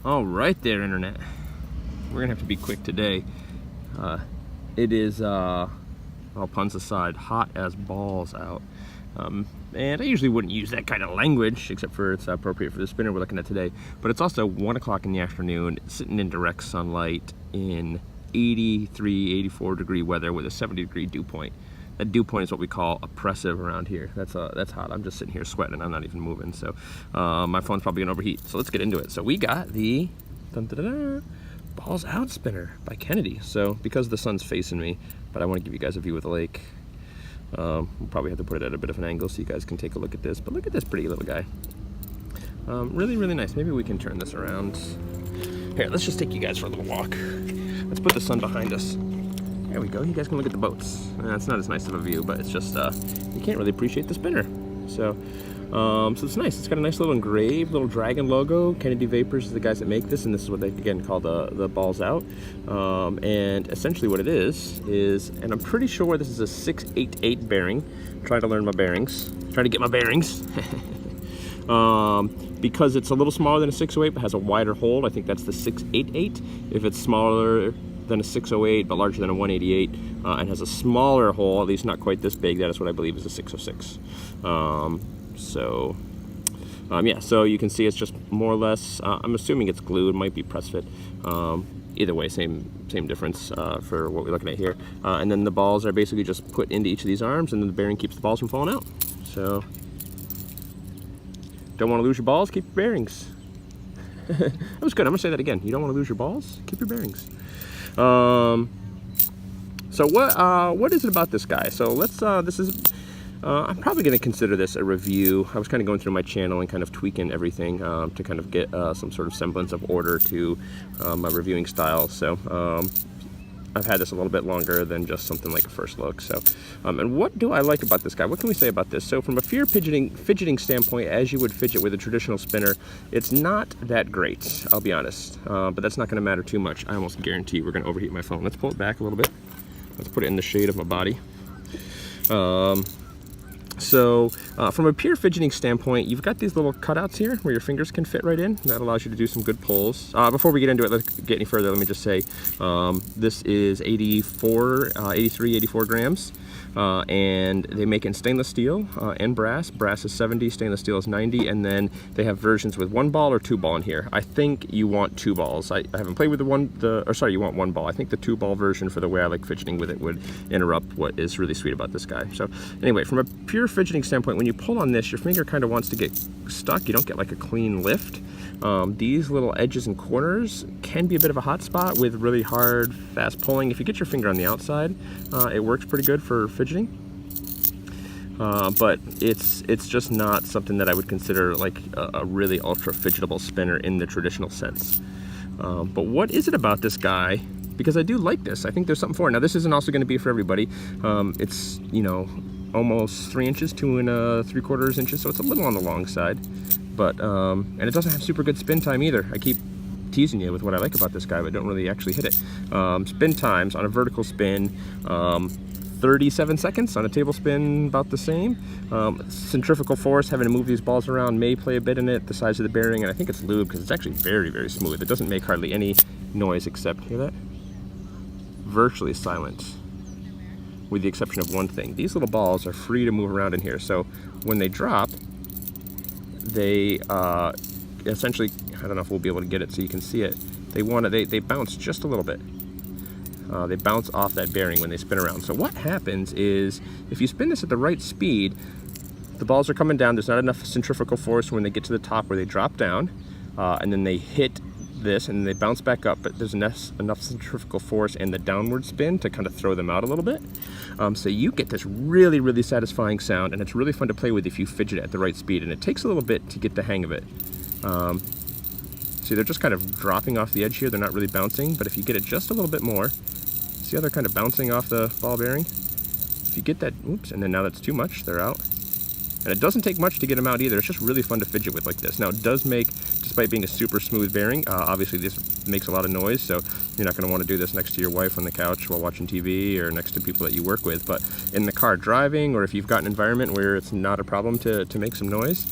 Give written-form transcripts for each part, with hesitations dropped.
All right there, internet. We're gonna have to be quick today. It is, all puns aside, hot as balls out. And I usually wouldn't use that kind of language, except for it's appropriate for the spinner we're looking at today. But it's also 1 o'clock in the afternoon, sitting in direct sunlight in 83, 84 degree weather with a 70-degree dew point. That dew point is what we call oppressive around here. That's hot. I'm just sitting here sweating and I'm not even moving. So my phone's probably gonna overheat. So let's get into it. So we got the Balls Out spinner by Kennedy. So because the sun's facing me, but I want to give you guys a view of the lake. We'll probably have to put it at a bit of an angle so you guys can take a look at this. But look at this pretty little guy. Really, really nice. Maybe we can turn this around. Here, let's just take you guys for a little walk. Let's put the sun behind us. There we go. You guys can look at the boats. It's not as nice of a view, but it's just you can't really appreciate the spinner. So it's nice. It's got a nice little engraved little dragon logo. Kennedy Vapors is the guys that make this, and this is what they again call the Balls Out. And essentially what it is, and I'm pretty sure this is a 688 bearing. I'm trying to learn my bearings. Trying to get my bearings. Because it's a little smaller than a 608 but has a wider hole. I think that's the 688. If it's smaller than a 608 but larger than a 188 and has a smaller hole, at least not quite this big, that is what I believe is a 606. Yeah, so you can see it's just more or less, I'm assuming it's glued, might be press fit. Either way, same difference for what we're looking at here. And then the balls are basically just put into each of these arms, and then the bearing keeps the balls from falling out. So, don't want to lose your balls, keep your bearings. That was good. I'm gonna say that again. You don't want to lose your balls, keep your bearings. So what is it about this guy? So let's I'm probably going to consider this a review. I was kind of going through my channel and kind of tweaking everything to kind of get some sort of semblance of order to my reviewing style. So I've had this a little bit longer than just something like a first look. So, and what do I like about this guy? What can we say about this? So from a fidgeting standpoint, as you would fidget with a traditional spinner, it's not that great, I'll be honest. But that's not going to matter too much. I almost guarantee we're going to overheat my phone. Let's pull it back a little bit. Let's put it in the shade of my body. So from a pure fidgeting standpoint, you've got these little cutouts here where your fingers can fit right in. That allows you to do some good pulls. Before we get into it, let's get any further, let me just say this is 83, 84 grams. And they make it in stainless steel and brass. Brass is 70, stainless steel is 90, and then they have versions with 1 ball or 2 ball in here. I think you want 2 balls. I haven't played with you want 1 ball. I think the 2 ball version, for the way I like fidgeting with it, would interrupt what is really sweet about this guy. So anyway, from a pure fidgeting standpoint, when you pull on this, your finger kind of wants to get stuck. You don't get like a clean lift. These little edges and corners can be a bit of a hot spot with really hard, fast pulling. If you get your finger on the outside, it works pretty good for fidgeting. But it's just not something that I would consider like a really ultra fidgetable spinner in the traditional sense. But what is it about this guy? Because I do like this. I think there's something for it. Now this isn't also going to be for everybody. It's, you know, almost 3 inches, 2 3/4 inches, so it's a little on the long side. But and it doesn't have super good spin time either. I keep teasing you with what I like about this guy, but don't really actually hit it. Spin times on a vertical spin, 37 seconds. On a table spin, about the same. Centrifugal force, having to move these balls around, may play a bit in it. The size of the bearing, and I think it's lube because it's actually very, very smooth. It doesn't make hardly any noise except, hear that? Virtually silent, with the exception of one thing. These little balls are free to move around in here, so when they drop, they essentially, I don't know if we'll be able to get it so you can see it, they bounce just a little bit. They bounce off that bearing when they spin around. So what happens is, if you spin this at the right speed, the balls are coming down, there's not enough centrifugal force when they get to the top where they drop down, and then they hit this and they bounce back up, but there's enough centrifugal force and the downward spin to kind of throw them out a little bit. So you get this really, really satisfying sound, and it's really fun to play with if you fidget at the right speed, and it takes a little bit to get the hang of it. See, they're just kind of dropping off the edge here, they're not really bouncing, but if you get it just a little bit more, see how they're kind of bouncing off the ball bearing? If you get that, oops, and then now that's too much, they're out. And it doesn't take much to get them out either. It's just really fun to fidget with like this. Now it does make, despite being a super smooth bearing, obviously this makes a lot of noise, so you're not going to want to do this next to your wife on the couch while watching TV or next to people that you work with. But in the car driving, or if you've got an environment where it's not a problem to make some noise,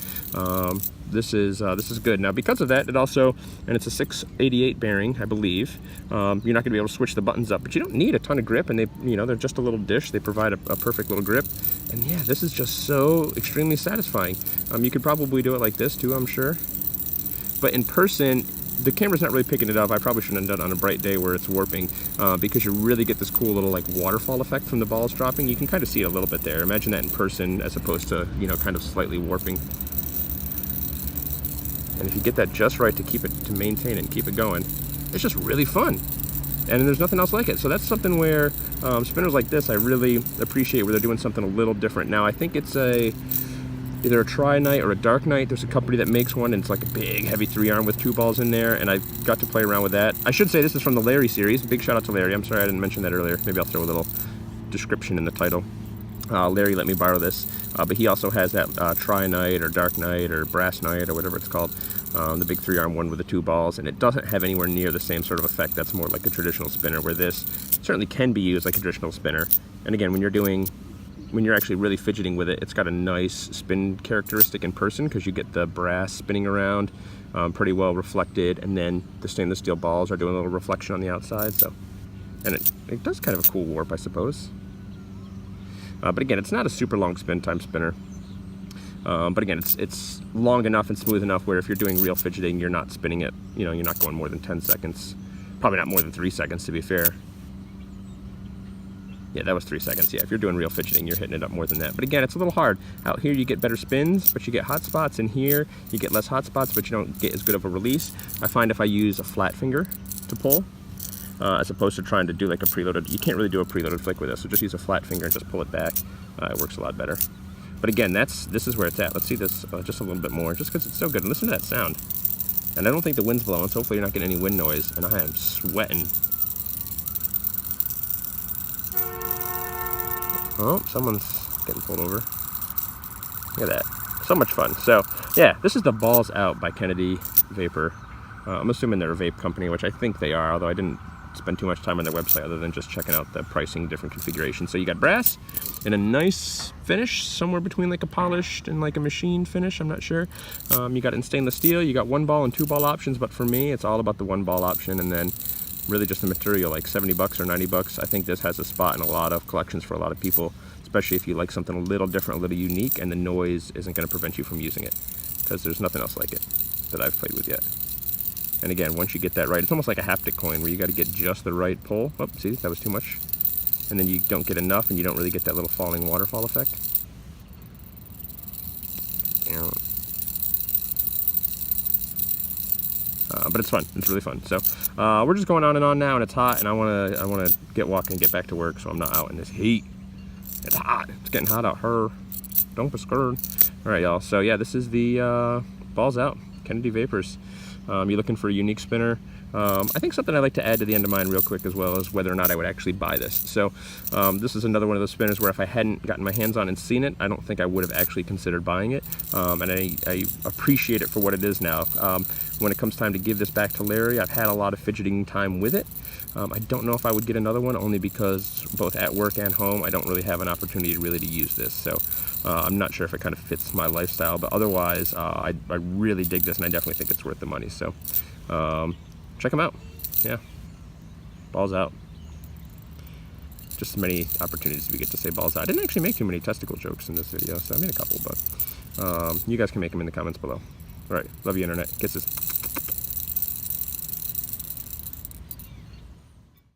this is good. Now because of that, it also, and it's a 688 bearing, I believe. You're not going to be able to switch the buttons up, but you don't need a ton of grip, and they're just a little dish. They provide a perfect little grip, and yeah, this is just so extremely satisfying. You could probably do it like this too, I'm sure, but in person, the camera's not really picking it up. I probably shouldn't have done it on a bright day where it's warping, because you really get this cool little like waterfall effect from the balls dropping. You can kind of see it a little bit there. Imagine that in person as opposed to, kind of slightly warping. And if you get that just right to maintain it and keep it going, it's just really fun. And there's nothing else like it. So that's something where spinners like this, I really appreciate where they're doing something a little different. Now I think it's either a tri-night or a dark night. There's a company that makes one, and it's like a big heavy 3-arm with 2 balls in there, and I got to play around with that. I should say this is from the Larry series. Big shout out to Larry. I'm sorry I didn't mention that earlier. Maybe I'll throw a little description in the title. Larry let me borrow this, but he also has that tri-night or dark night or brass night or whatever it's called, the big 3-arm one with the 2 balls, and it doesn't have anywhere near the same sort of effect. That's more like a traditional spinner, where this certainly can be used like a traditional spinner. And again, when you're actually really fidgeting with it, it's got a nice spin characteristic in person, because you get the brass spinning around pretty well reflected, and then the stainless steel balls are doing a little reflection on the outside. So, and it does kind of a cool warp, I suppose. But again, it's not a super long spin time spinner. But again, it's long enough and smooth enough where if you're doing real fidgeting, you're not spinning it, you're not going more than 10 seconds. Probably not more than 3 seconds, to be fair. Yeah, that was 3 seconds. Yeah, if you're doing real fidgeting, you're hitting it up more than that. But again, it's a little hard. Out here, you get better spins, but you get hot spots. In here, you get less hot spots, but you don't get as good of a release. I find if I use a flat finger to pull, as opposed to trying to do like a preloaded, you can't really do a preloaded flick with this, so just use a flat finger and just pull it back. It works a lot better. But again, this is where it's at. Let's see this just a little bit more, just because it's so good. And listen to that sound. And I don't think the wind's blowing, so hopefully you're not getting any wind noise. And I am sweating. Oh, someone's getting pulled over. Look at that. So much fun. So, yeah, this is the Balls Out by Kennedy Vapor. I'm assuming they're a vape company, which I think they are, although I didn't spend too much time on their website other than just checking out the pricing, different configurations. So you got brass in a nice finish, somewhere between like a polished and like a machine finish, I'm not sure. You got it in stainless steel, you got 1 ball and 2 ball options, but for me, it's all about the 1 ball option, and then really just the material, like 70 bucks or 90 bucks. I think this has a spot in a lot of collections for a lot of people, especially if you like something a little different, a little unique, and the noise isn't going to prevent you from using it, because there's nothing else like it that I've played with yet. And again, once you get that right, it's almost like a haptic coin where you got to get just the right pull. Oh, see, that was too much. And then you don't get enough, and you don't really get that little falling waterfall effect. But it's fun. It's really fun. So we're just going on and on now, and it's hot, and I wanna get walking and get back to work, so I'm not out in this heat. It's hot. It's getting hot out here. Don't be scared. All right, y'all. So yeah, this is the Balls Out Kennedy Vapors. You're looking for a unique spinner. I think something I'd like to add to the end of mine real quick as well is whether or not I would actually buy this. So this is another one of those spinners where if I hadn't gotten my hands on and seen it, I don't think I would have actually considered buying it. And I appreciate it for what it is now. When it comes time to give this back to Larry, I've had a lot of fidgeting time with it. I don't know if I would get another one, only because both at work and home, I don't really have an opportunity really to use this. So I'm not sure if it kind of fits my lifestyle, but otherwise, I really dig this, and I definitely think it's worth the money. So check them out. Yeah, Balls Out. Just as many opportunities we get to say balls out. I didn't actually make too many testicle jokes in this video, so I made a couple, but you guys can make them in the comments below. All right, love you, internet. Kisses.